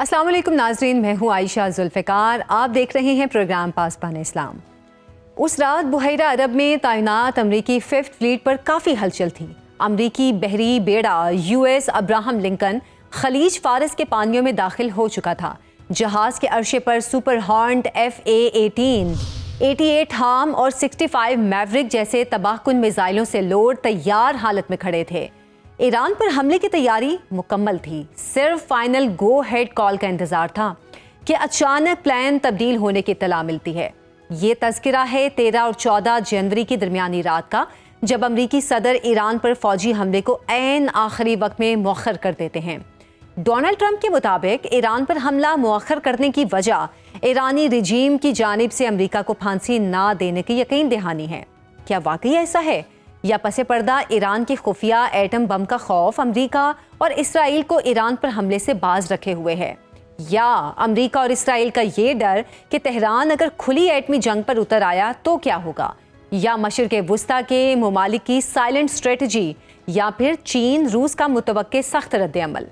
अस्सलाम वालेकुम नाजरीन, मैं हूँ आयशा जुल्फ़िकार। आप देख रहे हैं प्रोग्राम पासबान इस्लाम। उस रात बुहैरा अरब में तैनात अमरीकी 5th फ्लीट पर काफ़ी हलचल थी। अमरीकी बहरी बेड़ा US अब्राहम लिंकन खलीज फारस के पानियों में दाखिल हो चुका था। जहाज़ के अर्शे पर सुपर हॉर्न्ट FA-18, 88 हार्म और 65 मैवरिक जैसे तबाहकुन मिसाइलों से लोड तैयार हालत में खड़े थे। ईरान पर हमले की तैयारी मुकम्मल थी। सिर्फ फाइनल गो हेड कॉल का इंतजार था कि अचानक प्लान तब्दील होने की इत्तला मिलती है। ये तज़किरा है 13 और 14 जनवरी की दरमियानी रात का, जब अमरीकी सदर ईरान पर फौजी हमले को ऐन आखिरी वक्त में मौखर कर देते हैं। डोनाल्ड ट्रंप के मुताबिक ईरान पर हमला मौखर करने की वजह ईरानी रिजीम की जानिब से अमरीका को फांसी ना देने की यकीन दहानी है। क्या वाकई ऐसा है, या पसे पर्दा ईरान के खुफिया एटम बम का खौफ अमरीका और इसराइल को ईरान पर हमले से बाज रखे हुए है, या अमरीका और इसराइल का ये डर कि तेहरान अगर खुली एटमी जंग पर उतर आया तो क्या होगा, या मशरिक़ वुस्ता के ममालिक की साइलेंट स्ट्रेटजी, या फिर चीन रूस का मुतवक्के सख्त रद्द-ए-अमल।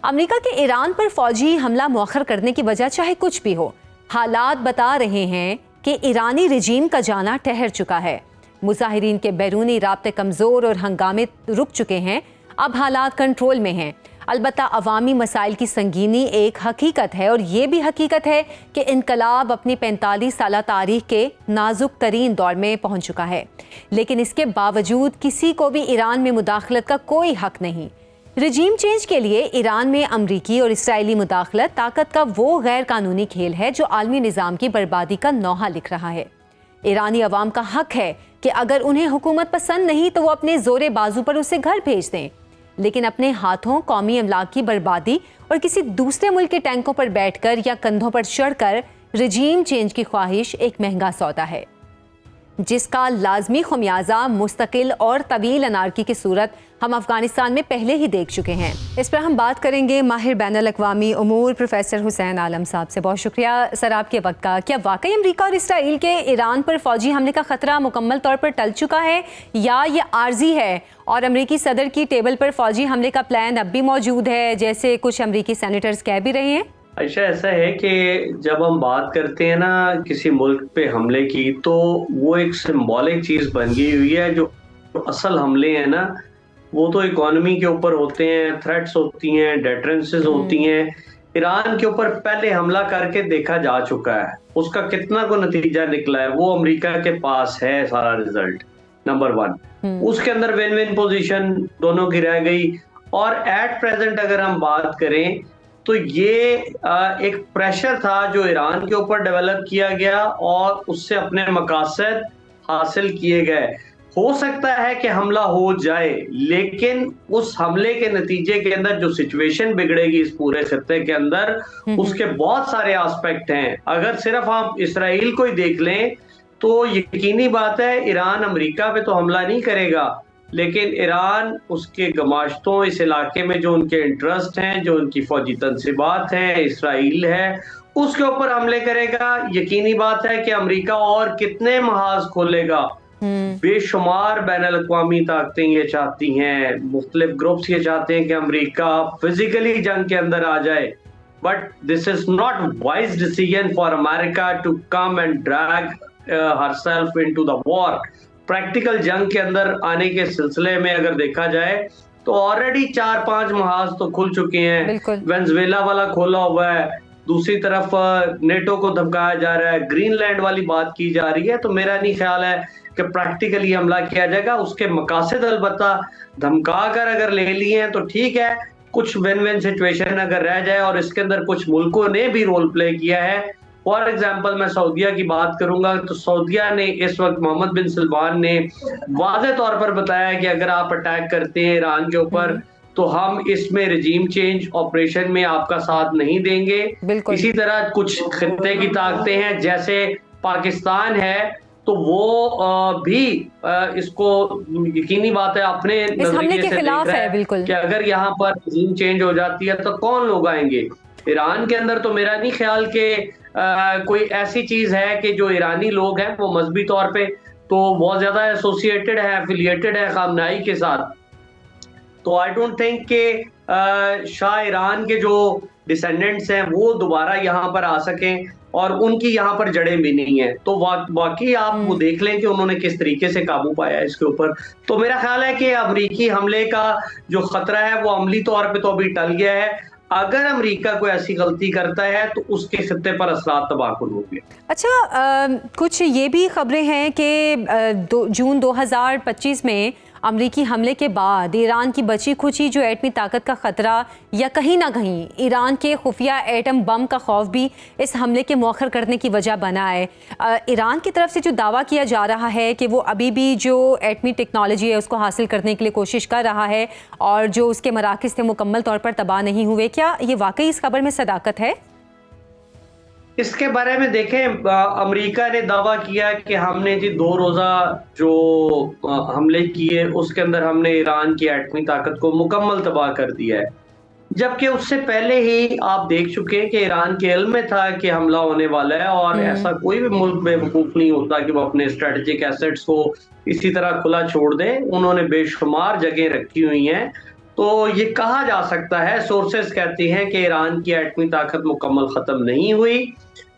अमरीका के ईरान पर फौजी हमला मौखर करने की वजह चाहे कुछ भी हो, हालात बता रहे हैं कि ईरानी रिजीम का जाना ठहर चुका है। मुजाहिरीन के बैरूनी राब्ते कमज़ोर और हंगामे रुक चुके हैं। अब हालात कंट्रोल में हैं। अलबत्ता अवामी मसाइल की संगीनी एक हकीकत है, और ये भी हकीकत है कि इनकलाब अपनी 45 साला तारीख के नाजुक तरीन दौर में पहुँच चुका है। लेकिन इसके बावजूद किसी को भी ईरान में मुदाखलत का कोई हक नहीं। रिजीम चेंज के लिए ईरान में अमरीकी और इसराइली मुदाखलत ताकत का वो गैर कानूनी खेल है जो आलमी निज़ाम की बर्बादी का नौहा लिख रहा है। ईरानी अवाम का हक है कि अगर उन्हें हुकूमत पसंद नहीं तो वो अपने जोरे बाजू पर उसे घर भेज दें, लेकिन अपने हाथों कौमी अमलाक की बर्बादी और किसी दूसरे मुल्क के टैंकों पर बैठकर या कंधों पर चढ़कर रिजीम चेंज की ख्वाहिश एक महंगा सौदा है, जिसका लाजमी खमियाजा मुस्तकिल और तवील अनारकी की सूरत हम अफगानिस्तान में पहले ही देख चुके हैं। इस पर हम बात करेंगे माहिर बैनुल अक़वामी उमूर प्रोफेसर हुसैन आलम साहब से। बहुत शुक्रिया सर आपके वक्त का। क्या वाकई अमरीका और इसराइल के ईरान पर फौजी हमले का खतरा मुकम्मल तौर पर टल चुका है, या ये आर्जी है और अमरीकी सदर की टेबल पर फौजी हमले का प्लान अब भी मौजूद है, जैसे कुछ अमरीकी सेनेटर्स कह भी रहे हैं? अच्छा, ऐसा है कि जब हम बात करते हैं ना किसी मुल्क पे हमले की, तो वो एक सिंबॉलिक चीज़ बन गई हुई है। जो असल हमले हैं ना, वो तो इकोनॉमी के ऊपर होते हैं, थ्रेट्स होती हैं, डेटरेंसेस होती हैं। ईरान के ऊपर पहले हमला करके देखा जा चुका है, उसका कितना को नतीजा निकला है वो अमेरिका के पास है सारा रिजल्ट। नंबर 1, उसके अंदर विन विन पोजीशन दोनों की रह गई। और एट प्रेजेंट अगर हम बात करें तो ये एक प्रेशर था जो ईरान के ऊपर डेवलप किया गया और उससे अपने मकासद हासिल किए गए। हो सकता है कि हमला हो जाए, लेकिन उस हमले के नतीजे के अंदर जो सिचुएशन बिगड़ेगी इस पूरे खत्ते के अंदर, उसके बहुत सारे एस्पेक्ट हैं। अगर सिर्फ आप इसराइल को ही देख लें तो यकीनी बात है ईरान अमेरिका पे तो हमला नहीं करेगा, लेकिन ईरान उसके गमाश्तों इस इलाके में जो उनके इंटरेस्ट हैं, जो उनकी फौजी तंसीबात हैं, इसराइल है, उसके ऊपर हमले करेगा। यकीनी बात है कि अमेरिका और कितने महाज खोलेगा। बेशुमार बैनुल अक़वामी ताकतें ये चाहती हैं, मुख्तलिफ ग्रुप्स ये चाहते हैं कि अमेरिका फिजिकली जंग के अंदर आ जाए, but this is not wise decision for America to come and drag herself into the war. Practical जंग के अंदर आने के सिलसिले में अगर देखा जाए तो ऑलरेडी 4-5 महाज तो खुल चुके हैं। वेनेजुएला वाला खोला हुआ है, दूसरी तरफ नेटो को धमकाया जा रहा है, ग्रीनलैंड वाली बात की जा रही है। तो मेरा नहीं ख्याल है कि प्रैक्टिकली हमला किया जाएगा। उसके मकासद अलबत्ता धमका कर अगर ले लिए हैं तो ठीक है, कुछ विन विन सिचुएशन अगर रह जाए, और इसके अंदर कुछ मुल्कों ने भी रोल प्ले किया है। फॉर एग्जाम्पल मैं सऊदिया की बात करूंगा तो सऊदिया ने इस वक्त मोहम्मद बिन सलमान ने वाज़ेह तौर पर बताया कि अगर आप अटैक करते हैं ईरान के ऊपर तो हम इसमें रिजीम चेंज ऑपरेशन में आपका साथ नहीं देंगे। इसी तरह कुछ खित्ते की ताकतें हैं जैसे पाकिस्तान है, तो वो भी इसको यकीनी बात है अपने नजरिए से देख रहा है कि अगर यहाँ पर रिजीम चेंज हो जाती है तो कौन लोग आएंगे। ईरान के अंदर तो मेरा नहीं ख्याल कि कोई ऐसी चीज है कि जो ईरानी लोग हैं वो मजहबी तौर पे तो बहुत ज्यादा एसोसिएटेड है, एफिलिएटेड है खामनाई के साथ। तो आई डोंट थिंक कि शाह ईरान के जो डिसेंडेंट्स हैं वो दोबारा यहाँ पर आ सकें, और उनकी यहाँ पर जड़ें भी नहीं है। तो वाकई आप वो देख लें कि उन्होंने किस तरीके से काबू पाया है इसके ऊपर। तो मेरा ख्याल है कि अमरीकी हमले का जो खतरा है वो अमली तौर पे तो अभी टल गया है। अगर अमेरिका कोई ऐसी गलती करता है तो उसके खित्ते पर असरात तबाहकुन होंगे। अच्छा, कुछ ये भी खबरें हैं कि जून 2025 में अमरीकी हमले के बाद ईरान की बची खुची जो एटमी ताकत का ख़तरा, या कहीं ना कहीं ईरान के खुफिया एटम बम का खौफ भी इस हमले के मौखर करने की वजह बना है। ईरान की तरफ से जो दावा किया जा रहा है कि वो अभी भी जो एटमी टेक्नोलॉजी है उसको हासिल करने के लिए कोशिश कर रहा है और जो उसके मराकज़ थे मुकम्मल तौर पर तबाह नहीं हुए, क्या ये वाकई इस खबर में सदाकत है? इसके बारे में देखें, अमेरिका ने दावा किया कि हमने जी 2 रोज़ा जो हमले किए उसके अंदर हमने ईरान की एटमी ताकत को मुकम्मल तबाह कर दिया है, जबकि उससे पहले ही आप देख चुके हैं कि ईरान के इल्म में था कि हमला होने वाला है, और ऐसा कोई भी मुल्क बेवकूफ़ नहीं होता कि वो अपने स्ट्रेटेजिक एसेट्स को इसी तरह खुला छोड़ दे। उन्होंने बेशुमार जगह रखी हुई हैं। तो ये कहा जा सकता है, सोर्सेस कहती हैं कि ईरान की एटमी ताकत मुकम्मल ख़त्म नहीं हुई,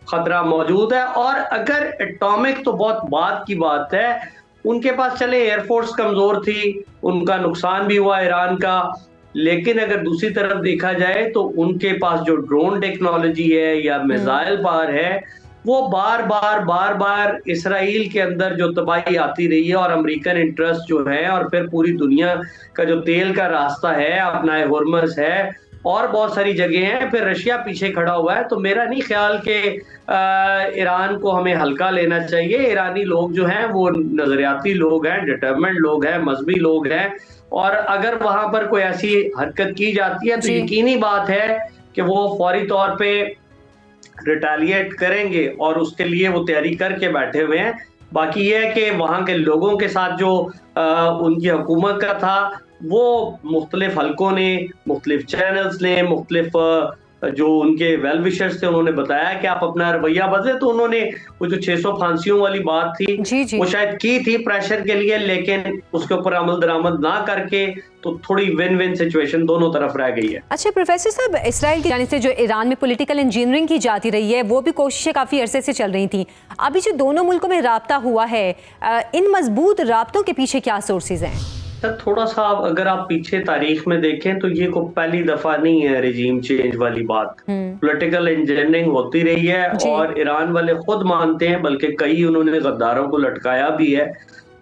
खतरा मौजूद है। और अगर एटॉमिक, तो बहुत बाद की बात है, उनके पास चले एयरफोर्स कमज़ोर थी, उनका नुकसान भी हुआ ईरान का, लेकिन अगर दूसरी तरफ देखा जाए तो उनके पास जो ड्रोन टेक्नोलॉजी है या मिसाइल पावर है, वो बार बार इसराइल के अंदर जो तबाही आती रही है, और अमेरिकन इंटरेस्ट जो है, और फिर पूरी दुनिया का जो तेल का रास्ता है, अपना हॉर्मज़ है और बहुत सारी जगह हैं, फिर रशिया पीछे खड़ा हुआ है। तो मेरा नहीं ख्याल कि ईरान को हमें हल्का लेना चाहिए। ईरानी लोग जो हैं वो नजरियाती लोग हैं, डिटरमेंट लोग हैं, मजहबी लोग हैं, और अगर वहां पर कोई ऐसी हरकत की जाती है तो यकीनी बात है कि वो फौरी तौर पे रिटेलिएट करेंगे, और उसके लिए वो तैयारी करके बैठे हुए हैं। बाकी ये है कि वहाँ के लोगों के साथ जो उनकी हुकूमत का था, वो मुख्तलिफ हलकों ने, मुख्तलिफ चैनल्स ने, मुख्तलिफ जो उनके वेल विशर्स थे, उन्होंने बताया कि आप अपना रवैया बदले। तो उन्होंने वो जो 600 फांसियों वाली बात थी वो शायद की थी प्रेशर के लिए, लेकिन उसके ऊपर अमल दरामद ना करके तो थोड़ी विन विन सिचुएशन दोनों तरफ रह गई है। अच्छा प्रोफेसर साहब, इसराइल की जानिब से जो ईरान में पॉलिटिकल इंजीनियरिंग की जाती रही है, वो भी कोशिशें काफ़ी अरसे से चल रही थी। अभी जो दोनों मुल्कों में राब्ता हुआ है, इन मजबूत राब्तों के पीछे क्या सोर्सेज हैं? सर, थोड़ा सा अगर आप पीछे तारीख में देखें तो ये कोई पहली दफा नहीं है रिजीम चेंज वाली बात। पॉलिटिकल इंजीनियरिंग होती रही है, और ईरान वाले खुद मानते हैं, बल्कि कई उन्होंने गद्दारों को लटकाया भी है।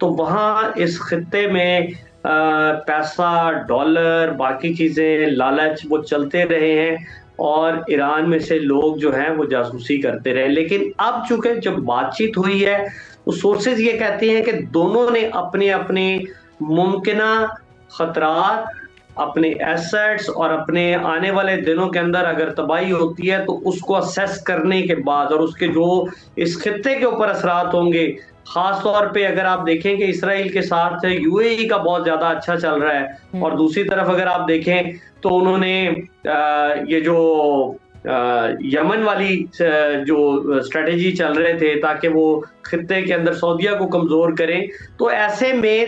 तो वहाँ इस खित्ते में पैसा, डॉलर, बाकी चीजें, लालच वो चलते रहे हैं, और ईरान में से लोग जो हैं वो जासूसी करते रहे। लेकिन अब चूंकि जब बातचीत हुई है तो सोर्सेज ये कहते हैं कि दोनों ने अपने अपने मुमकिना खतरात, अपने एसेट्स और अपने आने वाले दिनों के अंदर अगर तबाही होती है तो उसको असेस करने के बाद, और उसके जो इस खित्ते के ऊपर असरात होंगे, खास तौर पे अगर आप देखें कि इसराइल के साथ यूएई का बहुत ज्यादा अच्छा चल रहा है, और दूसरी तरफ अगर आप देखें तो उन्होंने ये जो यमन वाली जो स्ट्रेटेजी चल रहे थे ताकि वो खित्ते के अंदर सऊदीया को कमजोर करें, तो ऐसे में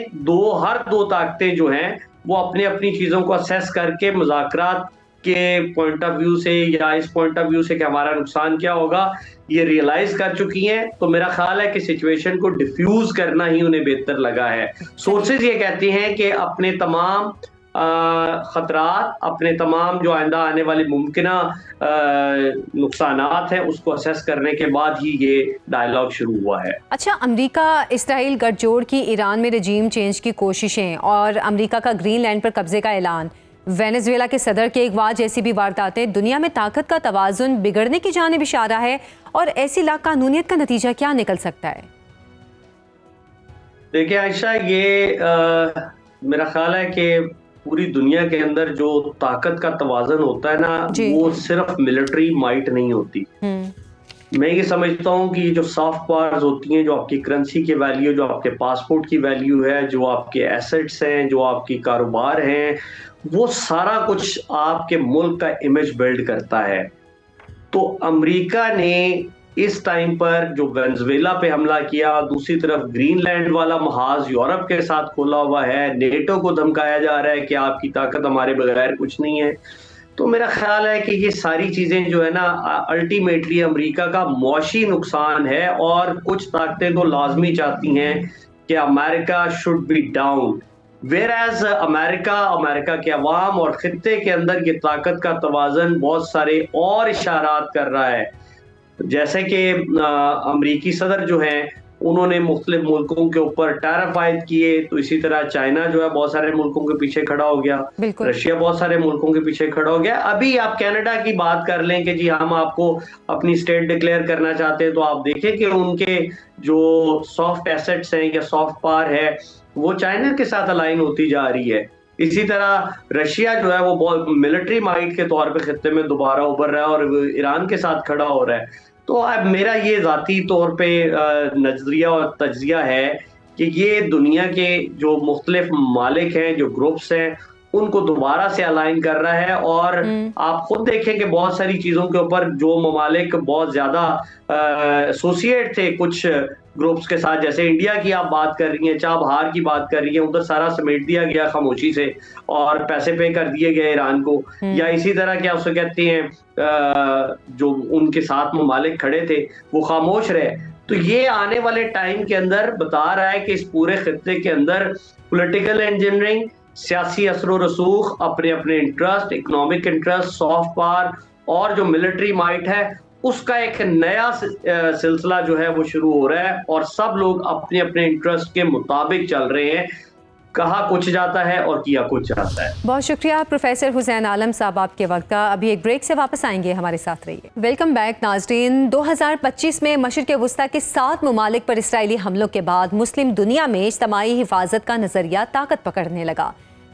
हर दो ताकतें जो हैं वो अपनी अपनी चीजों को असेस करके मुज़ाकरात के पॉइंट ऑफ व्यू से, या इस पॉइंट ऑफ व्यू से कि हमारा नुकसान क्या होगा, ये रियलाइज कर चुकी हैं। तो मेरा ख्याल है कि सिचुएशन को डिफ्यूज करना ही उन्हें बेहतर लगा है। सोर्सेज ये कहती हैं कि अपने तमाम खतरात, अपने तमाम जो आइंदा आने वाली मुमकिना नुकसानात हैं उसको असेस करने के बाद ही ये डायलॉग शुरू हुआ है। अच्छा, अमेरिका इसराइल गठजोड़ की ईरान में रजीम चेंज की कोशिशें और अमेरिका का ग्रीनलैंड पर कब्जे का ऐलान, वेनेजुएला के सदर के अगवा जैसी भी वारदातें दुनिया में ताकत का तवाज़ुन बिगड़ने की जानिब इशारा है, और ऐसी लाकानूनियत का नतीजा क्या निकल सकता है? देखिए आयशा, ये मेरा ख्याल है कि पूरी दुनिया के अंदर जो ताकत का तवाज़ुन होता है ना, वो सिर्फ मिलिट्री माइट नहीं होती। मैं ये समझता हूँ कि जो सॉफ्ट पावर्स होती हैं, जो आपकी करेंसी की वैल्यू, जो आपके पासपोर्ट की वैल्यू है, जो आपके एसेट्स हैं, जो आपकी कारोबार हैं, वो सारा कुछ आपके मुल्क का इमेज बिल्ड करता है। तो अमेरिका ने इस टाइम पर जो वेनेजुएला पे हमला किया, दूसरी तरफ ग्रीनलैंड वाला महाज यूरोप के साथ खोला हुआ है, नेटो को धमकाया जा रहा है कि आपकी ताकत हमारे बगैर कुछ नहीं है। तो मेरा ख्याल है कि ये सारी चीजें जो है ना, अल्टीमेटली अमेरिका का मौशी नुकसान है, और कुछ ताकतें तो लाजमी चाहती हैं कि America should be down, whereas America के अवाम और खित्ते के अंदर ये ताकत का तवाज़न बहुत सारे और इशारात कर रहा है। जैसे कि अमरीकी सदर जो हैं उन्होंने मुख्तलिफ मुल्कों के ऊपर टैरिफ आयद किए, तो इसी तरह चाइना जो है बहुत सारे मुल्कों के पीछे खड़ा हो गया, रशिया बहुत सारे मुल्कों के पीछे खड़ा हो गया। अभी आप कनाडा की बात कर लें कि जी हम आपको अपनी स्टेट डिक्लेयर करना चाहते हैं, तो आप देखें कि उनके जो सॉफ्ट एसेट्स हैं या सॉफ्ट पावर है वो चाइना के साथ अलाइन होती जा रही है। इसी तरह रशिया जो है वो बहुत मिलिट्री माइट के तौर पे खित्ते में दोबारा उभर रहा है और ईरान के साथ खड़ा हो रहा है। तो अब मेरा ये ज़ाती तौर पे नज़रिया और तज्जिया है कि ये दुनिया के जो मुख्तलिफ ममालिक हैं, जो ग्रुप्स हैं, उनको दोबारा से अलाइन कर रहा है। और आप खुद देखें कि बहुत सारी चीज़ों के ऊपर जो ममालिक बहुत ज़्यादा एसोसिएट थे कुछ ग्रुप्स के साथ, जैसे इंडिया की आप बात कर रही हैं, चाबहार की बात कर रही हैं, उधर सारा समेट दिया गया खामोशी से और पैसे पे कर दिए गए ईरान को। या इसी तरह क्या उसे कहते हैं, जो उनके साथ ममालिक खड़े थे वो खामोश रहे। तो ये आने वाले टाइम के अंदर बता रहा है कि इस पूरे खित्ते के अंदर पॉलिटिकल इंजीनियरिंग, सियासी असर रसूख, अपने अपने interest, economic interest, soft power और जो मिलिट्री माइट है, उसका एक नया सिलसिला जो है वो शुरू हो रहा है और सब लोग अपने अपने इंटरेस्ट के मुताबिक चल रहे हैं। कहा कुछ जाता है और किया कुछ जाता है। बहुत शुक्रिया प्रोफेसर हुसैन आलम साहब आपके वक्त का। अभी एक ब्रेक से वापस आएंगे, हमारे साथ रहिए। वेलकम बैक नाज़रीन। 2025 में मशरिक़ वुस्ता के 7 ममालिक पर इसराइली हमलों के बाद मुस्लिम दुनिया में इज्तिमाई हिफाजत का नज़रिया ताकत पकड़ने लगा।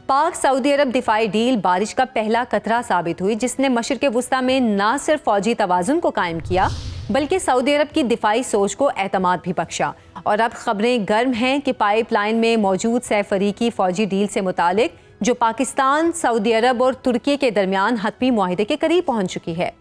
पाक सऊदी अरब दिफाई डील बारिश का पहला कतरा साबित हुई, जिसने मशरिक़ वुस्ता में न सिर्फ फौजी तवाज़ुन को कायम किया बल्कि सऊदी अरब की दिफाई सोच को एतमाद भी बख्शा। और अब खबरें गर्म हैं कि पाइपलाइन में मौजूद सैफरीकी फौजी डील से मुतालिक जो पाकिस्तान, सऊदी अरब और तुर्की के दरमियान हतमी मुआहिदे के करीब पहुंच चुकी है।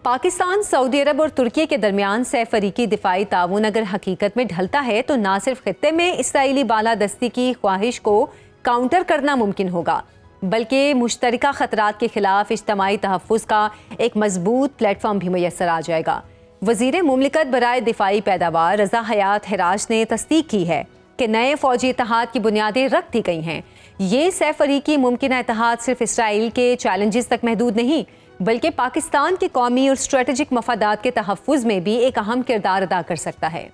पाकिस्तान, सऊदी अरब और तुर्की के दरमियान सैफरीकी दिफाई ताउन अगर हकीकत में ढलता है तो न सिर्फ खित्ते में इसराइली बालादस्ती की ख्वाहिश को काउंटर करना मुमकिन होगा, बल्कि मुश्तरका ख़तरात के खिलाफ इज्तिमाई तहफ़्फ़ुज़ का एक मजबूत प्लेटफॉर्म भी मैसर आ जाएगा। वज़ीर मुमलिकत बराए दिफाई पैदावार रज़ा हयात हिराज ने तस्दीक की है कि नए फ़ौजी इत्तेहाद की बुनियादें रख दी गई हैं। ये सैफरीकी मुमकिन इत्तेहाद सिर्फ इसराइल के चैलेंजेस तक महदूद नहीं बल्कि पाकिस्तान के कौमी और स्ट्रेटेजिक मफादात के तहफ़्फ़ुज़ में भी एक अहम किरदार अदा कर सकता है।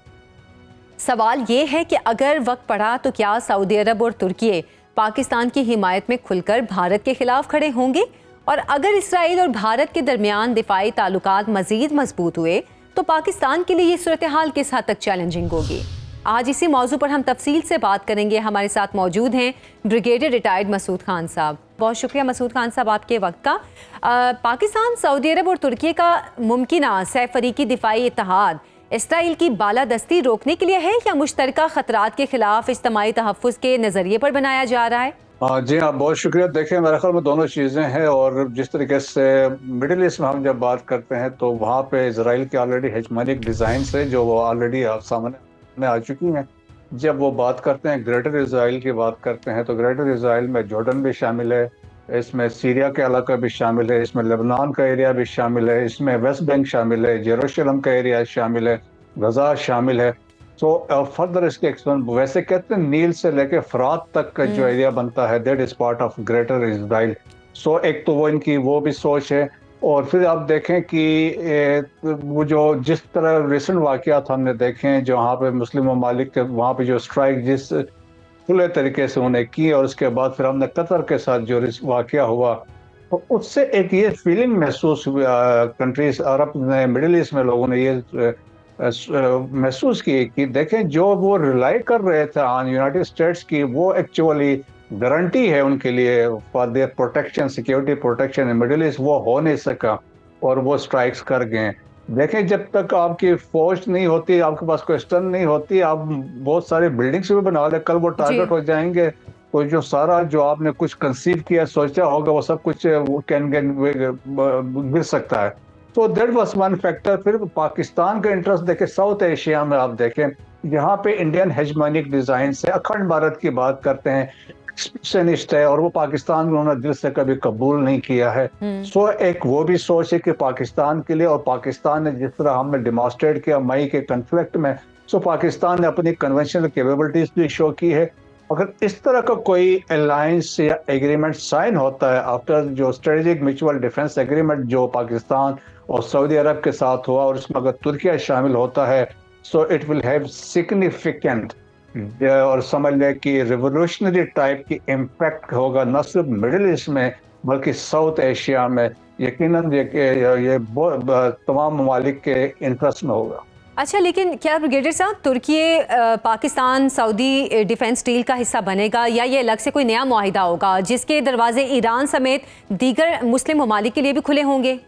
सवाल ये है कि अगर वक्त पड़ा तो क्या सऊदी अरब और तुर्की पाकिस्तान की हिमायत में खुलकर भारत के खिलाफ खड़े होंगे? और अगर इसराइल और भारत के दरमियान दिफाई ताल्लुकात मज़ीद मजबूत हुए तो पाकिस्तान के लिए ये सूरत हाल किस हद तक चैलेंजिंग होगी? आज इसी मौजू पर हम तफसील से बात करेंगे। हमारे साथ मौजूद हैं ब्रिगेडियर रिटायर्ड मसूद खान साहब। बहुत शुक्रिया मसूद खान साहब आपके वक्त का। पाकिस्तान, सऊदी अरब और तुर्की का मुमकिना सैफरीकी दिफाई इत्तेहाद इसराइल की बालादस्ती रोकने के लिए है या मुश्तरका खतरात के खिलाफ इज्तिमाई तहफ़्फ़ुज़ के नज़रिए पर बनाया जा रहा है? जी हाँ, बहुत शुक्रिया। देखिए, मेरे ख्याल में दोनों चीज़ें हैं और जिस तरीके से मिडिल ईस्ट में हम जब बात करते हैं तो वहाँ पे इजराइल के ऑलरेडी हेजमोनिक डिज़ाइन से जो वो ऑलरेडी सामने आ चुकी हैं। जब वो बात करते हैं ग्रेटर इजराइल की बात करते हैं तो ग्रेटर इजराइल में जॉर्डन भी शामिल है, इसमें सीरिया का इलाका भी शामिल है, इसमें लेबनान का एरिया भी शामिल है, इसमें वेस्ट बैंक शामिल है, जेरूशलम का एरिया शामिल है, गजा शामिल है। तो फर्दर इसके एक्सपेंड वैसे कहते हैं नील से लेके फरात तक का जो एरिया बनता है that is part of greater Israel. So एक तो वो इनकी वो भी सोच है। और फिर आप देखें कि वो जो जिस तरह रिसेंट वाक़यात हमने देखे हैं जहाँ पे मुस्लिम ममालिक के वहाँ पे जो स्ट्राइक जिस खुले तरीके से उन्हें की और उसके बाद फिर हमने कतर के साथ जो वाक़या हुआ तो उससे एक ये फीलिंग महसूस हुई कंट्रीज अरब में, मिडिल ईस्ट में लोगों ने ये महसूस की कि देखें जो वो रिलाई कर रहे थे ऑन यूनाइटेड स्टेट्स की वो एक्चुअली गारंटी है उनके लिए for their protection, security protection in middle east, वो हो नहीं सका और वो स्ट्राइक्स कर गए। देखें जब तक आपकी फौज नहीं होती, आपके पास कोई स्टन नहीं होती, आप बहुत सारे बिल्डिंग्स भी बना ले, कल वो टारगेट हो जाएंगे तो जो सारा जो आपने कुछ कंसीव किया सोचा होगा वो सब कुछ कैन गिर सकता है। तो दैट वाज वन फैक्टर। फिर पाकिस्तान का इंटरेस्ट देखें, साउथ एशिया में आप देखें, यहाँ पे इंडियन हेजमोनिक डिजाइन से अखंड भारत की बात करते हैं, एक्सप्रेशनिस्ट है, और वो पाकिस्तान में उन्होंने दिल से कभी कबूल नहीं किया है। सो एक वो भी सोच है कि पाकिस्तान के लिए, और पाकिस्तान ने जिस तरह हमने डिमॉन्स्ट्रेट किया मई के कन्फ्लिक्ट में, सो पाकिस्तान ने अपनी कन्वेंशनल कैपेबिलिटीज भी शो की है। अगर इस तरह का कोई अलायंस या एग्रीमेंट साइन होता है आफ्टर जो स्ट्रेटेजिक म्यूचुअल डिफेंस एग्रीमेंट जो पाकिस्तान और सऊदी अरब के साथ हुआ, और इसमें अगर तुर्किया शामिल होता है, so it will have significant और समझ लें कि रिवोल्यूशनरी टाइप की इम्पैक्ट होगा, न सिर्फ मिडिल ईस्ट में बल्कि साउथ एशिया में। यकीनन ये तमाम ममालिक के इंटरेस्ट में होगा। अच्छा, लेकिन क्या ब्रिगेडियर साहब तुर्की पाकिस्तान सऊदी डिफेंस डील का हिस्सा बनेगा, या ये अलग से कोई नया मुआहिदा होगा जिसके दरवाजे ईरान समेत दीगर मुस्लिम ममालिक के लिए भी खुले होंगे?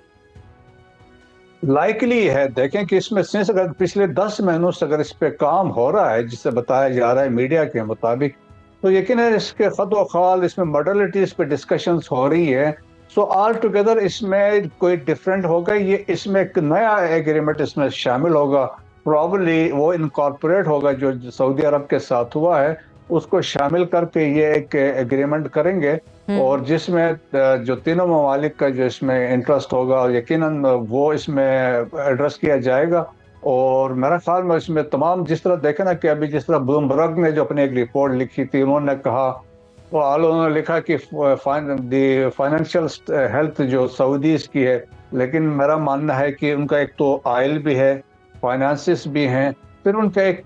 लाइकली है, देखें कि इसमें से अगर पिछले 10 महीनों से अगर इस पे काम हो रहा है जिससे बताया जा रहा है मीडिया के मुताबिक, तो यकीनन इसके खत व खाल, इसमें मॉडलिटीज पे डिस्कशंस हो रही है। सो ऑल टुगेदर इसमें कोई डिफरेंट होगा, ये इसमें एक नया एग्रीमेंट इसमें शामिल होगा, प्रॉब्ली वो इनकॉर्पोरेट होगा जो सऊदी अरब के साथ हुआ है, उसको शामिल करके ये एक एग्रीमेंट करेंगे, और जिसमें जो तीनों ममालिक का जो इसमें इंटरेस्ट होगा, और यकीनन वो इसमें एड्रेस किया जाएगा। और मेरा ख्याल में इसमें तमाम, जिस तरह देखे ना कि अभी जिस तरह ब्लूमबर्ग ने जो अपनी एक रिपोर्ट लिखी थी, उन्होंने कहा, वो उन्होंने लिखा कि फाइनेंशियल हेल्थ जो सऊदीज की है, लेकिन मेरा मानना है कि उनका एक तो ऑयल भी है, फाइनेंसिस भी हैं, फिर उनका एक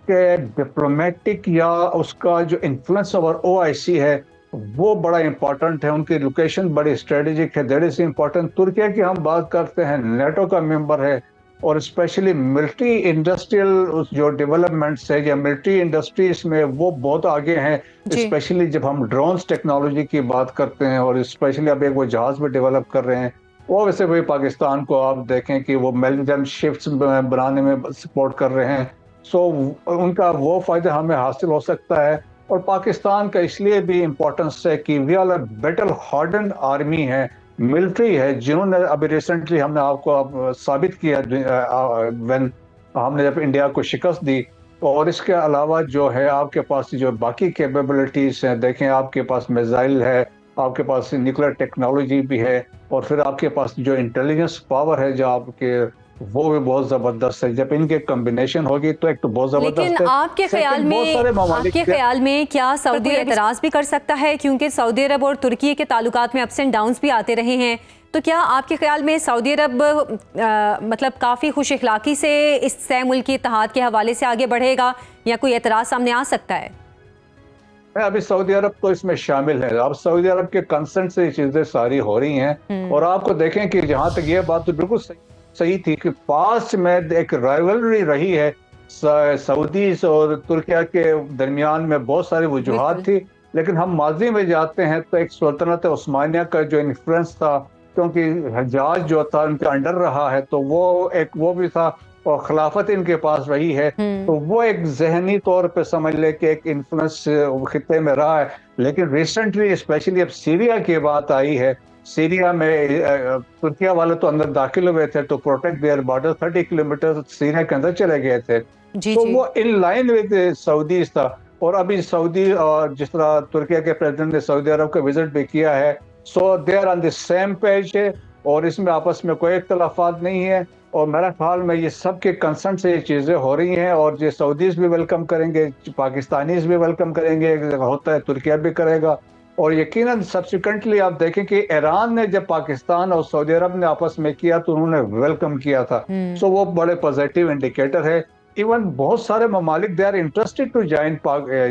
डिप्लोमेटिक या उसका जो इन्फ्लुएंस ओवर ओआईसी है वो बड़ा इंपॉर्टेंट है, उनकी लोकेशन बड़ी स्ट्रेटेजिक है, दैट इज इंपॉर्टेंट। तुर्की की हम बात करते हैं, नेटो का मेंबर है, और स्पेशली मिलिट्री इंडस्ट्रियल जो डेवलपमेंट्स है या मिलिट्री इंडस्ट्रीज में वो बहुत आगे हैं, स्पेशली जब हम ड्रोन्स टेक्नोलॉजी की बात करते हैं, और स्पेशली अब एक वो जहाज भी डेवलप कर रहे हैं। वो वैसे भी पाकिस्तान को आप देखें कि वो मेरिटाइम शिप्स बनाने में सपोर्ट कर रहे हैं, सो उनका वो फायदा हमें हासिल हो सकता है। और पाकिस्तान का इसलिए भी इम्पोर्टेंस है कि we are battle harden army है, मिलिट्री है, जिन्होंने अभी रिसेंटली हमने आपको साबित किया व्हेन हमने जब इंडिया को शिकस्त दी। और इसके अलावा जो है आपके पास जो बाकी कैपेबिलिटीज हैं, देखें आपके पास मिसाइल है, आपके पास न्यूक्लियर टेक्नोलॉजी भी है, और फिर आपके पास जो इंटेलिजेंस पावर है जो आपके, वो भी बहुत जबरदस्त है। जब इनके कॉम्बिनेशन होगी तो एक तो बहुत जबरदस्त है। लेकिन आपके ख्याल में क्या सऊदी एतराज भी कर सकता है, क्योंकि सऊदी अरब और तुर्की के ताल्लुकात में अप्स एंड डाउन्स भी आते रहे हैं, तो क्या आपके ख्याल में सऊदी अरब मतलब काफ़ी खुश इखलाकी से इस सह मुल्की इत्तेहाद के हवाले से आगे बढ़ेगा, या कोई एतराज़ सामने आ सकता है? अभी सऊदी अरब तो इसमें शामिल है, अब सऊदी अरब के कंसेंट से ये चीजें सारी हो रही हैं। और आपको देखें कि जहां तक ये बात तो बिल्कुल सही थी कि पास्ट में एक राइवलरी रही है सऊदी और तुर्किया के दरमियान में, बहुत सारी वजूहात थी, लेकिन हम माजी में जाते हैं तो एक सुल्तनत उस्मानिया का जो इन्फ्लुएंस था, क्योंकि हजाज जो था उनके अंडर रहा है, तो वो भी था, और खिलाफत इनके पास रही है, तो वो एक जहनी तौर पे समझ ले कि एक इन्फ्लुएंस खित्ते में रहा है। लेकिन रिसेंटली स्पेशली अब सीरिया की बात आई है, सीरिया में तुर्किया वाले तो अंदर दाखिल हुए थे to protect their border, 30 kilometre Syria के अंदर चले गए थे, तो वो इन लाइन विद सऊदीज था। और अभी सऊदी और जिस तरह तुर्किया के प्रेसिडेंट ने सऊदी अरब का विजिट भी किया है, so they are on the same page है, और इसमें आपस में कोई इख्तलाफात नहीं है। और मेरा ख्याल में ये सब के कंसर्न से ये चीज़ें हो रही हैं, और ये सऊदीज भी वेलकम करेंगे, पाकिस्तानीज भी वेलकम करेंगे, होता है तुर्किया भी करेगा। और यकीनन सब्सिक्वेंटली आप देखें कि ईरान ने जब पाकिस्तान और सऊदी अरब ने आपस में किया तो उन्होंने वेलकम किया था, सो वो बड़े पॉजिटिव इंडिकेटर है। इवन बहुत सारे ममालिक they are interested to join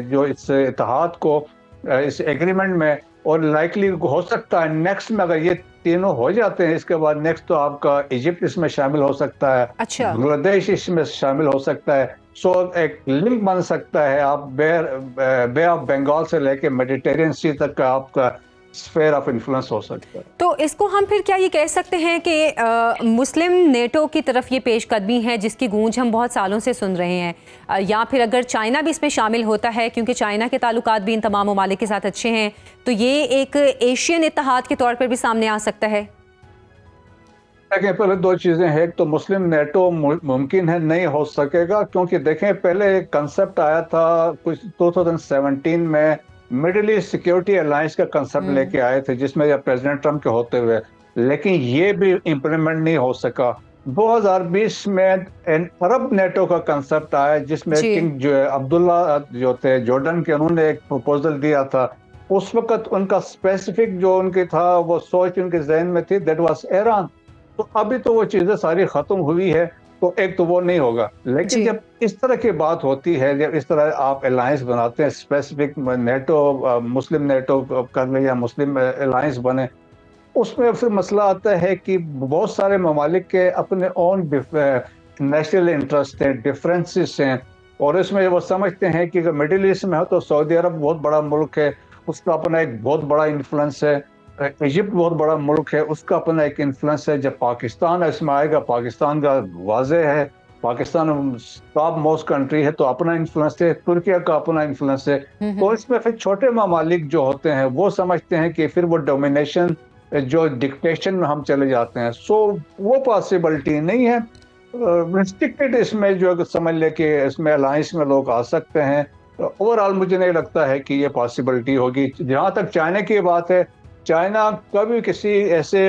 जो इस इत्तेहाद को, इस एग्रीमेंट में, और लाइकली हो सकता है नेक्स्ट में अगर ये तीनों हो जाते हैं, इसके बाद नेक्स्ट तो आपका इजिप्ट इसमें शामिल हो सकता है, बांग्लादेश इसमें शामिल हो सकता है, सो एक लिंक बन सकता है। आप बे ऑफ बंगाल से लेके मेडिटेरियन सी तक का आपका स्फेयर ऑफ इन्फ्लुएंस हो सकता है। तो इसको हम फिर क्या ये कह सकते हैं कि मुस्लिम नेटो की तरफ ये पेशकदमी है जिसकी गूंज हम बहुत सालों से सुन रहे हैं, या फिर अगर चाइना भी इसमें शामिल होता है, क्योंकि चाइना के ताल्लुकात भी इन तमाम ममालिक के साथ अच्छे हैं, तो ये एक एशियन इत्तेहाद के तौर पर भी सामने आ सकता है? देखें, पहले दो चीजें हैं। एक तो मुस्लिम नेटो मुमकिन है नहीं हो सकेगा, क्योंकि देखें पहले एक कंसेप्ट आया था कुछ 2017 में, मिडिल ईस्ट सिक्योरिटी अलायंस का कंसेप्ट लेके आए थे जिसमें प्रेसिडेंट ट्रम्प के होते हुए, लेकिन ये भी इम्प्लीमेंट नहीं हो सका। 2020 में अरब नेटो का कंसेप्ट आया जिसमें किंग जो अब्दुल्ला जो थे जॉर्डन के, उन्होंने एक प्रपोजल दिया था। उस वक्त उनका स्पेसिफिक जो उनके था वो सोच उनके जहन में थी, दैट वाज ईरान। तो अभी तो वो चीजें सारी खत्म हुई है, तो एक तो वो नहीं होगा। लेकिन जब इस तरह की बात होती है, जब इस तरह आप अलायंस बनाते हैं स्पेसिफिक नेटो, मुस्लिम नेटो कर ले या मुस्लिम अलायंस बने, उसमें फिर मसला आता है कि बहुत सारे ममालिक के अपने ओन नेशनल इंटरेस्ट हैं, डिफरेंसेस हैं, और इसमें वो समझते हैं कि अगर मिडिल ईस्ट में हो तो सऊदी अरब बहुत बड़ा मुल्क है, उसका अपना एक बहुत बड़ा इन्फ्लुएंस है। इजिप्ट बहुत बड़ा मुल्क है, उसका अपना एक इन्फ्लुएंस है। जब पाकिस्तान इसमें आएगा, पाकिस्तान का वाज़ेह है, पाकिस्तान टॉप मोस्ट कंट्री है, तो अपना इन्फ्लुएंस है। तुर्किया का अपना इन्फ्लुएंस है। तो इसमें फिर छोटे ममालिक जो होते हैं वो समझते हैं कि फिर वो डोमिनेशन, जो डिक्टेशन में हम चले जाते हैं। सो वो पॉसिबिलिटी नहीं है। रिस्ट्रिक्टेड इसमें जो समझ ले कि इसमें अलायंस में लोग आ सकते हैं, ओवरऑल मुझे नहीं लगता है कि ये पॉसिबिलिटी होगी। जहाँ तक चाइना की बात है, चाइना कभी किसी ऐसे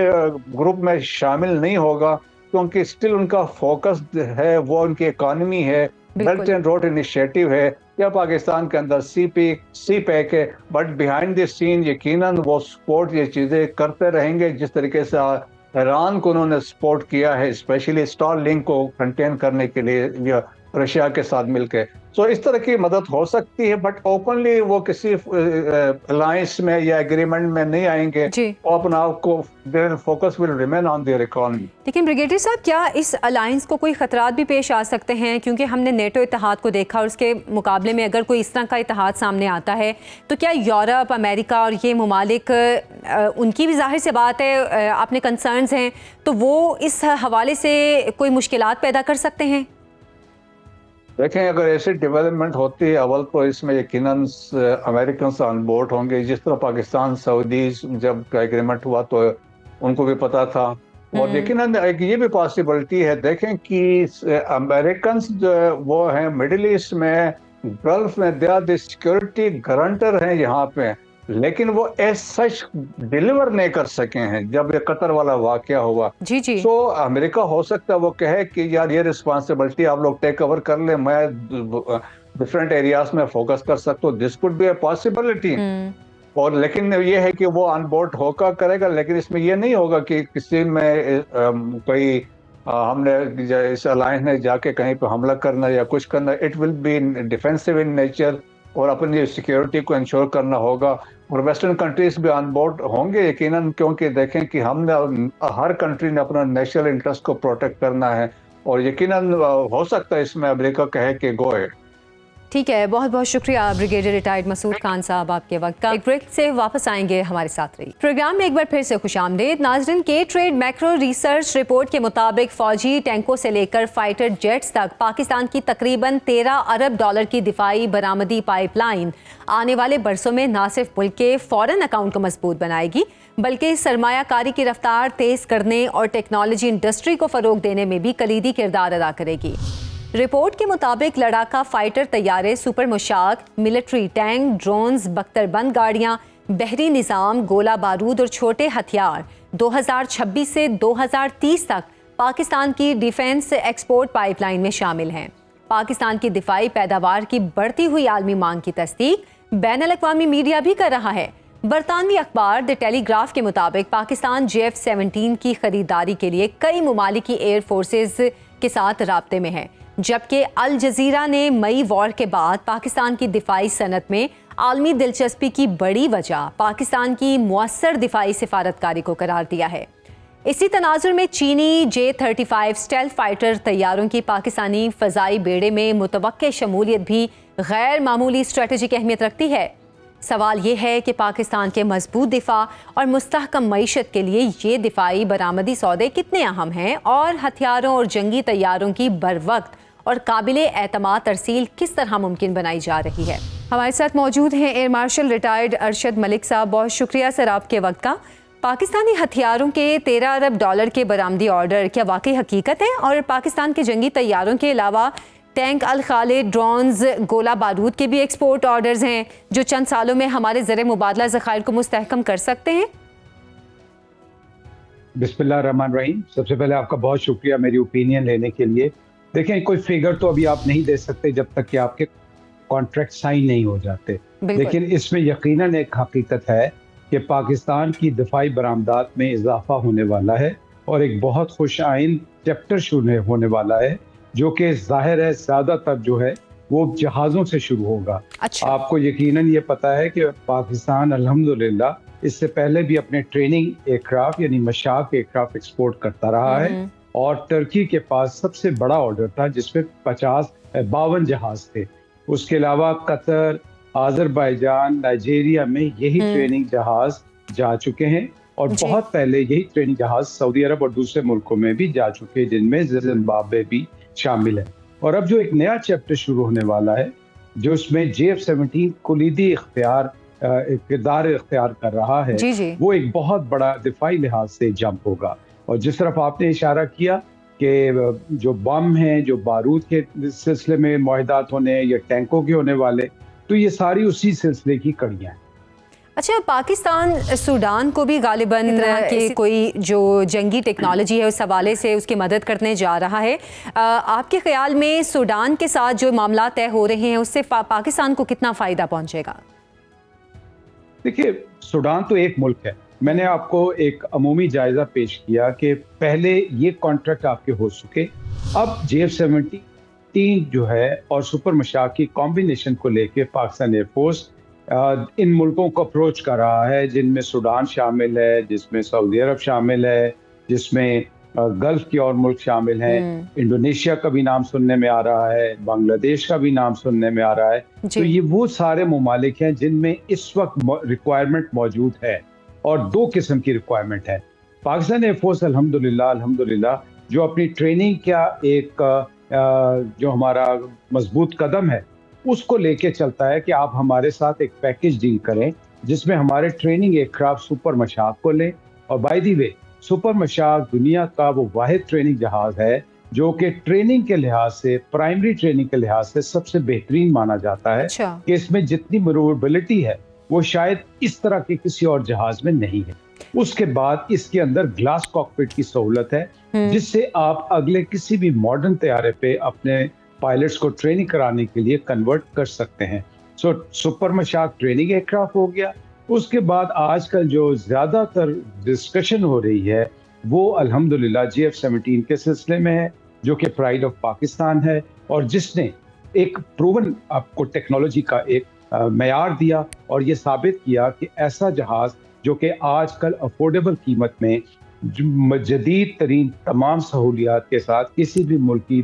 ग्रुप में शामिल नहीं होगा, क्योंकि स्टिल उनका फोकस है वो उनकी इकॉनमी है, बेल्ट एंड रोड इनिशिएटिव है, या पाकिस्तान के अंदर सी पैक है। बट बिहाइंड द सीन यकीनन वो सपोर्ट ये चीज़ें करते रहेंगे, जिस तरीके से ईरान को उन्होंने सपोर्ट किया है, स्पेशली स्टारलिंक को कंटेन करने के लिए रशिया के साथ मिलकर। सो इस तरह की मदद हो सकती है, बट ओपनली वो किसी अलायंस में या एग्रीमेंट में नहीं आएंगे। और अपना आपको their focus will remain on their economy. लेकिन ब्रिगेडियर साहब, क्या इस अलायंस को कोई खतरात भी पेश आ सकते हैं? क्योंकि हमने नेटो इत्तेहाद को देखा और उसके मुकाबले में अगर कोई इस तरह का इत्तेहाद सामने आता है तो क्या यूरोप, अमेरिका और ये ममालिक, उनकी भी जाहिर सी बात है अपने कंसर्न्स हैं, तो वो इस हवाले से कोई मुश्किलात पैदा कर सकते हैं? देखें, अगर ऐसी डेवलपमेंट होती है, अव्वल तो इसमें यकीनन अमेरिकन ऑन बोर्ड होंगे। जिस तरह पाकिस्तान सऊदी जब एग्रीमेंट हुआ तो उनको भी पता था, और यकीनन एक ये भी पॉसिबिलिटी है। देखें कि अमेरिकन वो हैं मिडिल ईस्ट में, गल्फ में, they are the security guarantor हैं यहाँ पे, लेकिन वो एज सच डिलीवर नहीं कर सके हैं जब ये कतर वाला वाकया हुआ। जी। सो अमेरिका हो सकता है वो कहे कि यार ये रिस्पांसिबिलिटी आप लोग टेक ओवर कर ले, मैं डिफरेंट एरियाज में फोकस कर सकता हूँ। This could be a possibility. और लेकिन ये है कि वो ऑन बोर्ड होकर करेगा, लेकिन इसमें ये नहीं होगा कि किसी में कोई हमने इस अलायंस ने जाके कहीं पे हमला करना या कुछ करना। It will be defensive in nature, और अपनी सिक्योरिटी को इंश्योर करना होगा। और वेस्टर्न कंट्रीज भी ऑन बोर्ड होंगे यकीनन, क्योंकि देखें कि हमने हर कंट्री ने अपना नेशनल इंटरेस्ट को प्रोटेक्ट करना है, और यकीनन हो सकता है इसमें अमेरिका कहे कि गो अहेड। ठीक है, बहुत बहुत शुक्रिया ब्रिगेडियर रिटायर्ड मसूद खान साहब आपके वक्त का। एक ब्रेक से वापस आएंगे, हमारे साथ रही। प्रोग्राम में एक बार फिर से खुशामदीद नाज़रीन। के ट्रेड मैक्रो रिसर्च रिपोर्ट के मुताबिक फौजी टैंकों से लेकर फाइटर जेट्स तक पाकिस्तान की तकरीबन 13 अरब डॉलर की दिफाई बरामदी पाइपलाइन आने वाले बरसों में न सिर्फ मुल्क के फॉरेन अकाउंट को मजबूत बनाएगी, बल्कि सरमायाकारी की रफ्तार तेज करने और टेक्नोलॉजी इंडस्ट्री को फ़रोग देने में भी कलीदी किरदार अदा करेगी। रिपोर्ट के मुताबिक लड़ाका फाइटर तैयारे, सुपर मुशाक, मिलिट्री टैंक, ड्रोन्स, बख्तरबंद गाड़ियाँ, बहरी निज़ाम, गोला बारूद और छोटे हथियार 2026 से 2030 तक पाकिस्तान की डिफेंस एक्सपोर्ट पाइपलाइन में शामिल हैं। पाकिस्तान की दिफाई पैदावार की बढ़ती हुई आलमी मांग की तस्दीक बैनुल-अक़वामी मीडिया भी कर रहा है। बरतानवी अखबार द टेलीग्राफ के मुताबिक पाकिस्तान JF-17 की खरीदारी के लिए कई ममालिकी एयर फोर्सेज के साथ राब्ते में है, जबकि अल जजीरा ने मई वॉर के बाद पाकिस्तान की दिफाई सनत में आलमी दिलचस्पी की बड़ी वजह पाकिस्तान की मुअस्सर दिफाई सिफारतकारी को करार दिया है। इसी तनाजुर में चीनी J-35 स्टेल्थ फाइटर तैयारों की पाकिस्तानी फ़ज़ाई बेड़े में मुतवक्के शमूलियत भी गैर मामूली स्ट्रेटेजिक अहमियत रखती है। सवाल ये है कि पाकिस्तान के मजबूत दिफा और मुस्तहकम मईशत के लिए ये दिफाई बरामदी सौदे कितने अहम हैं, और हथियारों और जंगी तैयारों की बरवक्त और काबिले एतमाद तरसील किस तरह मुमकिन बनाई जा रही है। हमारे साथ मौजूद हैं air marshal retired Arshad Malik साहब। बहुत शुक्रिया सर आपके वक्त का। पाकिस्तानी हथियारों के 13 अरब डॉलर के बरामदी ऑर्डर क्या वाकई हकीकत है? और पाकिस्तान के जंगी तैयारों के अलावा टैंक अल खालिद, ड्रोन्स, गोला बारूद के भी एक्सपोर्ट ऑर्डर्स हैं जो चंद सालों में हमारे ज़र मुबादला ज़खायर को मुस्तहकम कर सकते हैं। बिस्मिल्लाह रहमान रहीम। सबसे पहले आपका बहुत शुक्रिया मेरी ओपिनियन लेने के लिए। देखें, कोई फिगर तो अभी आप नहीं दे सकते जब तक कि आपके कॉन्ट्रैक्ट साइन नहीं हो जाते, लेकिन इसमें यकीनन एक हकीकत है कि पाकिस्तान की दिफाई बरामदात में इजाफा होने वाला है और एक बहुत खुश आइन चैप्टर शुरू होने वाला है, जो कि जाहिर है ज़्यादातर जो है वो जहाज़ों से शुरू होगा। अच्छा। आपको यकीनन ये पता है कि पाकिस्तान अल्हम्दुलिल्लाह इससे पहले भी अपने ट्रेनिंग एयरक्राफ्ट यानी मशाक एयरक्राफ्ट एक्सपोर्ट करता रहा है और टर्की के पास सबसे बड़ा ऑर्डर था जिसमें 52 जहाज थे। उसके अलावा कतर, आज़रबाईजान, नाइजीरिया में यही ट्रेनिंग जहाज जा चुके हैं और बहुत पहले यही ट्रेनिंग जहाज सऊदी अरब और दूसरे मुल्कों में भी जा चुके हैं, जिनमें जिम्बाब्वे भी शामिल है। और अब जो एक नया चैप्टर शुरू होने वाला है जो इसमें JF-17 कुलीदी किरदार इख्तियार कर रहा है, वो एक बहुत बड़ा दिफाई लिहाज से जंप होगा। और जिस तरफ आपने इशारा किया कि जो बम हैं, जो बारूद के सिलसिले में मुआहदात होने या टैंकों के होने वाले, तो ये सारी उसी सिलसिले की कड़ियाँ हैं। अच्छा, पाकिस्तान सूडान को भी गालिबन के कोई जो जंगी टेक्नोलॉजी है उस हवाले से उसकी मदद करने जा रहा है। आपके ख्याल में सूडान के साथ जो मामला तय हो रहे हैं उससे पाकिस्तान को कितना फ़ायदा पहुंचेगा? देखिए, सूडान तो एक मुल्क है। मैंने आपको एक अमूमी जायजा पेश किया कि पहले ये कॉन्ट्रैक्ट आपके हो चुके, अब JF-17 जो है और सुपर मशाक की कॉम्बिनेशन को लेके पाकिस्तान एयरफोर्स इन मुल्कों को अप्रोच कर रहा है, जिनमें सूडान शामिल है, जिसमें सऊदी अरब शामिल है, जिसमें गल्फ के और मुल्क शामिल हैं। इंडोनेशिया का भी नाम सुनने में आ रहा है, बांग्लादेश का भी नाम सुनने में आ रहा है। तो ये वो सारे ममालिक हैं जिनमें इस वक्त रिक्वायरमेंट मौजूद है और दो किस्म की रिक्वायरमेंट है। पाकिस्तान एयरफोर्स अल्हम्दुलिल्लाह जो अपनी ट्रेनिंग का एक जो हमारा मजबूत कदम है उसको लेके चलता है कि आप हमारे साथ एक पैकेज डील करें जिसमें हमारे ट्रेनिंग एयरक्राफ्ट सुपर मशाक को लें। और by the way, super Mashak दुनिया का वो वाहिद ट्रेनिंग जहाज है जो कि ट्रेनिंग के लिहाज से, प्राइमरी ट्रेनिंग के लिहाज से सबसे बेहतरीन माना जाता है। कि इसमें जितनी मैनूवरेबिलिटी है वो शायद इस तरह के किसी और जहाज में नहीं है। उसके बाद इसके अंदर ग्लास कॉकपिट की सहूलत है जिससे आप अगले किसी भी मॉडर्न तैयारे पे अपने पायलट्स को ट्रेनिंग कराने के लिए कन्वर्ट कर सकते हैं। सुपर मशाक ट्रेनिंग एयरक्राफ्ट हो गया। उसके बाद आजकल जो ज्यादातर डिस्कशन हो रही है वो अल्हम्दुलिल्लाह JF-17 के सिलसिले में है, जो कि प्राइड ऑफ पाकिस्तान है और जिसने एक प्रूवन आपको टेक्नोलॉजी का एक मयार दिया और ये साबित किया कि ऐसा जहाज जो कि आजकल अफोर्डेबल कीमत में जदीद तरीन तमाम सहूलियात के साथ किसी भी मुल्क की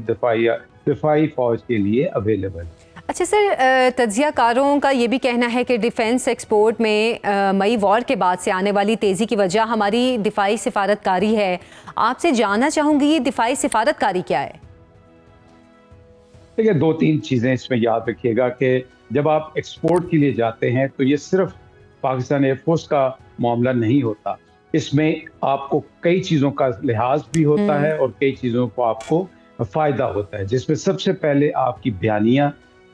दिफाई फौज के लिए अवेलेबल। अच्छा सर, तज्जियाकारों का ये भी कहना है कि डिफेंस एक्सपोर्ट में मई वॉर के बाद से आने वाली तेज़ी की वजह हमारी दिफाई सिफारतकारी है। आपसे जानना चाहूँगी ये दिफाई सिफारतकारी क्या है? देखिए, 2-3 चीज़ें इसमें याद रखिएगा कि जब आप एक्सपोर्ट के लिए जाते हैं तो ये सिर्फ पाकिस्तान एयरफोर्स का मामला नहीं होता। इसमें आपको कई चीज़ों का लिहाज भी होता है और कई चीज़ों को आपको फ़ायदा होता है, जिसमें सबसे पहले आपकी बयानियाँ,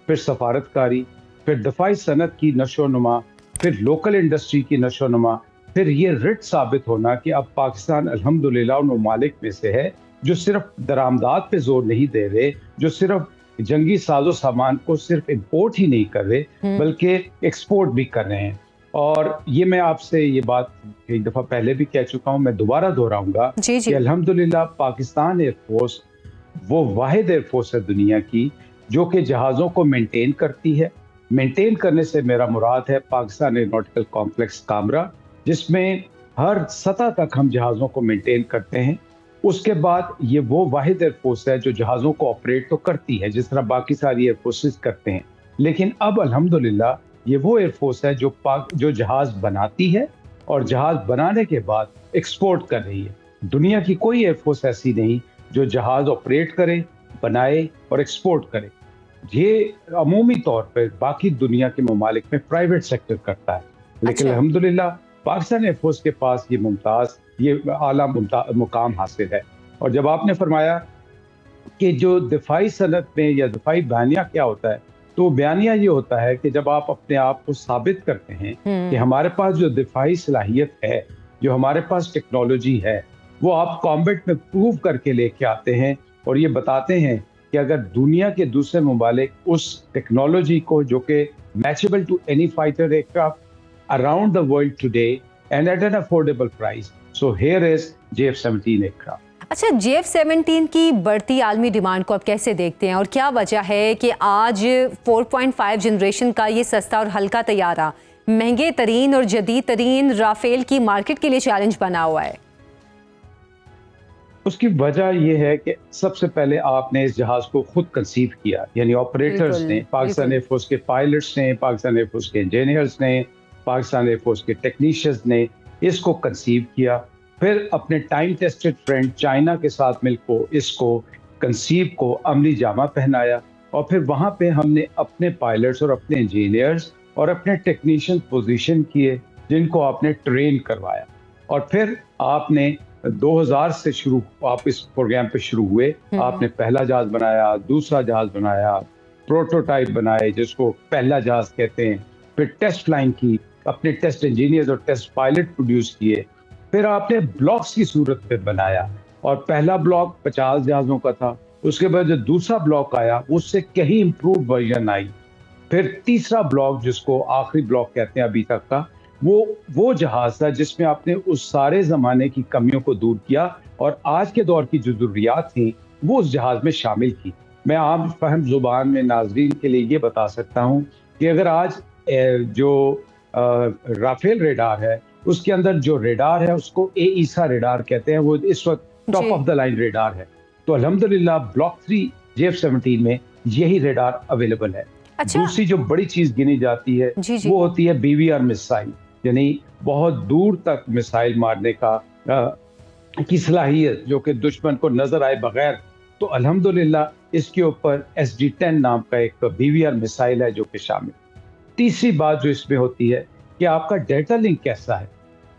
फिर सफारतकारी, फिर दफाई सनत की नशोनुमा, फिर लोकल इंडस्ट्री की नशोनुमा, फिर ये रिट साबित होना कि अब पाकिस्तान अल्हम्दुलिल्लाह उन ममालिक में से है जो सिर्फ दरामदात पे जोर नहीं दे रहे, जो सिर्फ जंगी साजो सामान को सिर्फ इम्पोर्ट ही नहीं कर रहे बल्कि एक्सपोर्ट भी कर रहे हैं। और ये मैं आपसे ये बात एक दफ़ा पहले भी कह चुका हूँ, मैं दोबारा दोहराऊंगा कि अल्हम्दुलिल्लाह पाकिस्तान एयरफोर्स वो वाहिद एयरफोर्स है दुनिया की जो कि जहाज़ों को मेंटेन करती है। मेंटेन करने से मेरा मुराद है पाकिस्तान एयरोनॉटिकल कॉम्प्लेक्स कामरा, जिसमें हर सतह तक हम जहाज़ों को मेंटेन करते हैं। उसके बाद ये वो वाहिद एयरफोर्स है जो जहाज़ों को ऑपरेट तो करती है जिस तरह बाकी सारी एयरफोर्सेस करते हैं, लेकिन अब अल्हम्दुलिल्लाह ये वो एयरफोर्स है जो जहाज़ बनाती है और जहाज़ बनाने के बाद एक्सपोर्ट कर रही है। दुनिया की कोई एयरफोर्स ऐसी नहीं जो जहाज़ ऑपरेट करे, बनाए और एक्सपोर्ट करे। ये अमूमी तौर पर बाकी दुनिया के ममालिक में प्राइवेट सेक्टर करता है, लेकिन अल्हम्दुलिल्लाह पाकिस्तान एयरफोर्स के पास ये आला मुकाम हासिल है। और जब आपने फरमाया कि जो दिफाई सनत में या दिफाई बयानिया क्या होता है, तो बयानिया ये होता है कि जब आप अपने आप को साबित करते हैं कि हमारे पास जो दिफाई सलाहियत है, जो हमारे पास टेक्नोलॉजी है, वो आप कॉम्बैट में प्रूव करके लेके आते हैं और ये बताते हैं कि अगर दुनिया के दूसरे ममालिक उस टेक्नोलॉजी को, जो कि matchable to any fighter aircraft around the world today and at an affordable price, so here is JF-17 aircraft. अच्छा, JF-17 की बढ़ती आलमी डिमांड को आप कैसे देखते हैं और क्या वजह है कि आज 4.5 जनरेशन का ये सस्ता और हल्का तैयारा महंगे तरीन और जदीद तरीन राफेल की मार्केट के लिए चैलेंज बना हुआ है? उसकी वजह यह है कि सबसे पहले आपने इस जहाज को खुद कंसीव किया, यानी ऑपरेटर्स ने, पाकिस्तान एयरफोर्स के पायलट्स ने, पाकिस्तान एयरफोर्स के इंजीनियर्स ने, पाकिस्तान एयरफोर्स के टेक्नीशियंस ने इसको कंसीव किया। फिर अपने टाइम टेस्टेड फ्रेंड चाइना के साथ मिलकर इसको कंसीव को अमली जामा पहनाया और फिर वहाँ पे हमने अपने पायलट्स और अपने इंजीनियर्स और अपने टेक्नीशियन पोजीशन किए, जिनको आपने ट्रेन करवाया। और फिर आपने 2000 से शुरू, आप इस प्रोग्राम पे शुरू हुए, आपने पहला जहाज बनाया, दूसरा जहाज बनाया, प्रोटोटाइप बनाए जिसको पहला जहाज कहते हैं, फिर टेस्ट फ्लाइंग की, अपने टेस्ट इंजीनियर्स और टेस्ट पायलट प्रोड्यूस किए, फिर आपने ब्लॉक्स की सूरत पे बनाया और पहला ब्लॉक 50 जहाज़ों का था, उसके बाद जो दूसरा ब्लॉक आया उससे कहीं इम्प्रूव वर्जन आई, फिर तीसरा ब्लॉक जिसको आखिरी ब्लॉक कहते हैं अभी तक का, वो जहाज था जिसमें आपने उस सारे ज़माने की कमियों को दूर किया और आज के दौर की जो ज़रूरियात थी वो उस जहाज में शामिल की। मैं आम फहम ज़ुबान में नाज़रीन के लिए ये बता सकता हूँ कि अगर आज जो राफेल रेडार है उसके अंदर जो रेडार है उसको ईसा रेडार कहते हैं, वो इस वक्त top of the line radar है, तो अल्हम्दुलिल्लाह ब्लॉक 3 JF-17 में यही रेडार अवेलेबल है। अच्छा। दूसरी जो बड़ी चीज गिनी जाती है वो होती है BVR मिसाइल, यानी बहुत दूर तक मिसाइल मारने की सलाहियत, जो कि दुश्मन को नजर आए बगैर। तो अल्हम्दुलिल्लाह इसके ऊपर SD-10 नाम का एक BVR मिसाइल है जो कि शामिल। तीसरी बात जो इसमें होती है कि आपका डेटा लिंक कैसा है।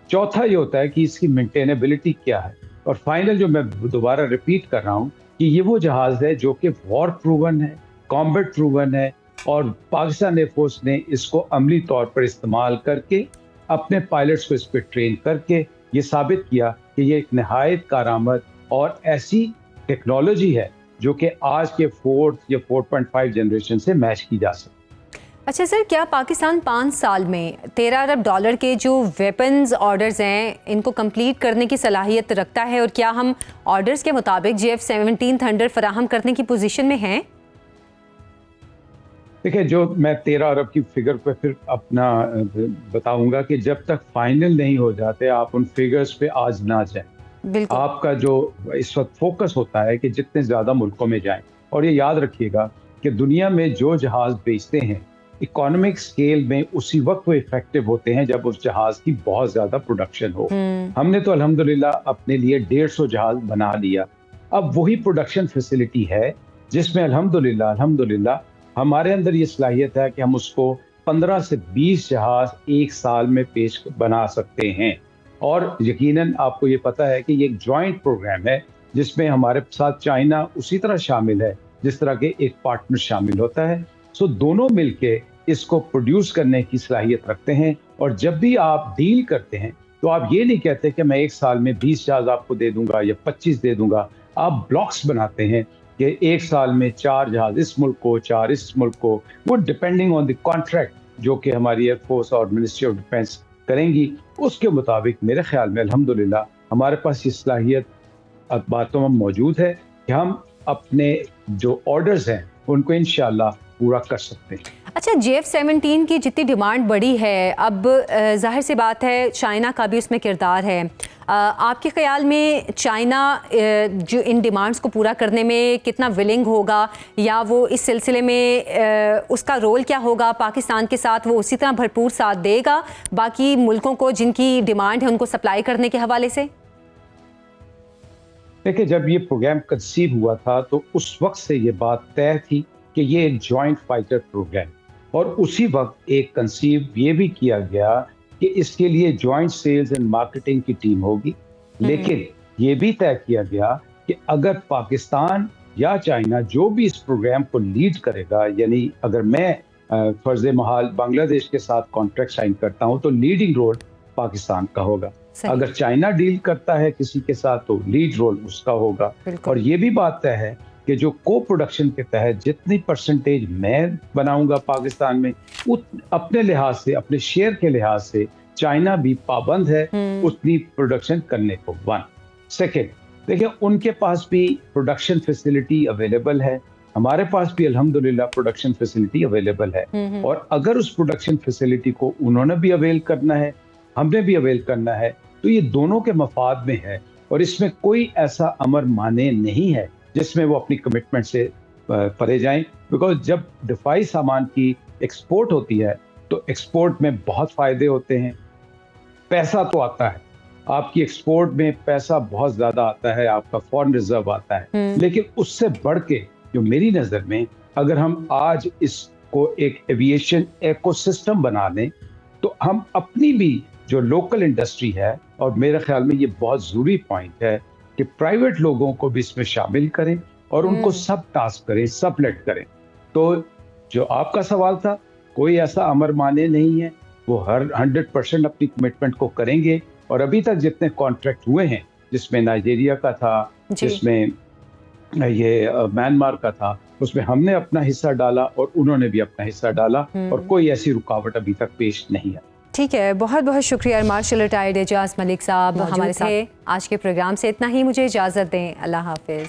चौथा ये होता है कि इसकी मेंटेनेबिलिटी क्या है। और फाइनल जो मैं दोबारा रिपीट कर रहा हूँ कि ये वो जहाज है जो कि वॉर प्रूवन है, कॉम्बैट प्रूवन है और पाकिस्तान एयरफोर्स ने इसको अमली तौर पर इस्तेमाल करके अपने पायलट्स को इस पर ट्रेन करके ये साबित किया कि ये एक नहायत कारआमद और ऐसी टेक्नोलॉजी है जो कि आज के 4th या 4.5 जनरेशन से मैच की जा सकती है। अच्छा सर, क्या पाकिस्तान 5 साल में $13 अरब के जो वेपन्स ऑर्डर्स हैं इनको कंप्लीट करने की सलाहियत रखता है और क्या हम ऑर्डर्स के मुताबिक JF-17 थंडर फराहम करने की पोजीशन में हैं? देखिए, जो मैं 13 अरब की फिगर पे फिर अपना बताऊंगा कि जब तक फाइनल नहीं हो जाते आप उन फिगर्स पे आज ना जाएं। आपका जो इस वक्त फोकस होता है कि जितने ज्यादा मुल्कों में जाएं, और ये याद रखिएगा कि दुनिया में जो जहाज बेचते हैं इकोनॉमिक स्केल में उसी वक्त वो इफेक्टिव होते हैं जब उस जहाज की बहुत ज्यादा प्रोडक्शन हो। हमने तो अल्हम्दुलिल्लाह अपने लिए 150 जहाज बना लिया। अब वही प्रोडक्शन फैसिलिटी है जिसमें अल्हम्दुलिल्लाह हमारे अंदर ये सलाहियत है कि हम उसको 15 से 20 जहाज एक साल में बना सकते हैं। और यकीनन आपको ये पता है कि ये एक जॉइंट प्रोग्राम है जिसमें हमारे साथ चाइना उसी तरह शामिल है जिस तरह के एक पार्टनर शामिल होता है। सो दोनों मिलके इसको प्रोड्यूस करने की सलाहियत रखते हैं। और जब भी आप डील करते हैं तो आप ये नहीं कहते कि मैं एक साल में 20 जहाज आपको दे दूंगा या 25 दे दूंगा। आप ब्लॉक्स बनाते हैं कि एक साल में 4 जहाज इस मुल्क को, 4 इस मुल्क को, वो डिपेंडिंग ऑन द कॉन्ट्रैक्ट जो कि हमारी एयरफोर्स और मिनिस्ट्री ऑफ डिफेंस करेंगी, उसके मुताबिक मेरे ख्याल में अल्हम्दुलिल्लाह हमारे पास ये सलाहियत बातों में मौजूद है कि हम अपने जो ऑर्डर्स हैं उनको इंशाअल्लाह पूरा कर सकते हैं। अच्छा, JF-17 की जितनी डिमांड बढ़ी है, अब जाहिर सी बात है चाइना का भी उसमें किरदार है। आपके ख्याल में चाइना जो इन डिमांड्स को पूरा करने में कितना विलिंग होगा, या वो इस सिलसिले में उसका रोल क्या होगा? पाकिस्तान के साथ वो उसी तरह भरपूर साथ देगा बाकी मुल्कों को जिनकी डिमांड है उनको सप्लाई करने के हवाले से? देखिए, जब ये प्रोग्राम कंसीव हुआ था तो उस वक्त से ये बात तय थी कि ये एक जॉइंट फाइटर प्रोग्राम, और उसी वक्त एक कंसीव ये भी किया गया कि इसके लिए जॉइंट सेल्स एंड मार्केटिंग की टीम होगी, लेकिन ये भी तय किया गया कि अगर पाकिस्तान या चाइना जो भी इस प्रोग्राम को लीड करेगा, यानी अगर मैं फर्ज महाल बांग्लादेश के साथ कॉन्ट्रैक्ट साइन करता हूं तो लीडिंग रोल पाकिस्तान का होगा। अगर चाइना डील करता है किसी के साथ तो लीड रोल उसका होगा। और ये भी बात तय है कि जो को प्रोडक्शन के तहत जितनी परसेंटेज मैं बनाऊंगा पाकिस्तान में, अपने लिहाज से, अपने शेयर के लिहाज से चाइना भी पाबंद है उतनी प्रोडक्शन करने को। 1 सेकेंड, देखिए उनके पास भी प्रोडक्शन फैसिलिटी अवेलेबल है, हमारे पास भी अल्हम्दुलिल्लाह प्रोडक्शन फैसिलिटी अवेलेबल है। और अगर उस प्रोडक्शन फैसिलिटी को उन्होंने भी अवेल करना है, हमने भी अवेल करना है, तो ये दोनों के मफाद में है। और इसमें कोई ऐसा अमर माने नहीं है जिसमें वो अपनी कमिटमेंट से परे जाएं, बिकॉज जब दिफाई सामान की एक्सपोर्ट होती है तो एक्सपोर्ट में बहुत फायदे होते हैं, पैसा तो आता है, आपकी एक्सपोर्ट में पैसा बहुत ज्यादा आता है, आपका फॉरेन रिजर्व आता है, लेकिन उससे बढ़ के जो मेरी नजर में, अगर हम आज इसको एक एविएशन इकोसिस्टम बना लें तो हम अपनी भी जो लोकल इंडस्ट्री है, और मेरे ख्याल में ये बहुत जरूरी पॉइंट है कि प्राइवेट लोगों को भी इसमें शामिल करें और उनको सब टास्क करें, सबलेट करें। तो जो आपका सवाल था, कोई ऐसा अमर माने नहीं है, वो हर 100% अपनी कमिटमेंट को करेंगे। और अभी तक जितने कॉन्ट्रैक्ट हुए हैं, जिसमें नाइजीरिया का था, जिसमें ये म्यांमार का था, उसमें हमने अपना हिस्सा डाला और उन्होंने भी अपना हिस्सा डाला, और कोई ऐसी रुकावट अभी तक पेश नहीं है। ठीक है, बहुत बहुत शुक्रिया मार्शल रिटायर्ड एजाज मलिक साहब हमारे साथ आज के प्रोग्राम से। इतना ही, मुझे इजाज़त दें, अल्लाह हाफिज़।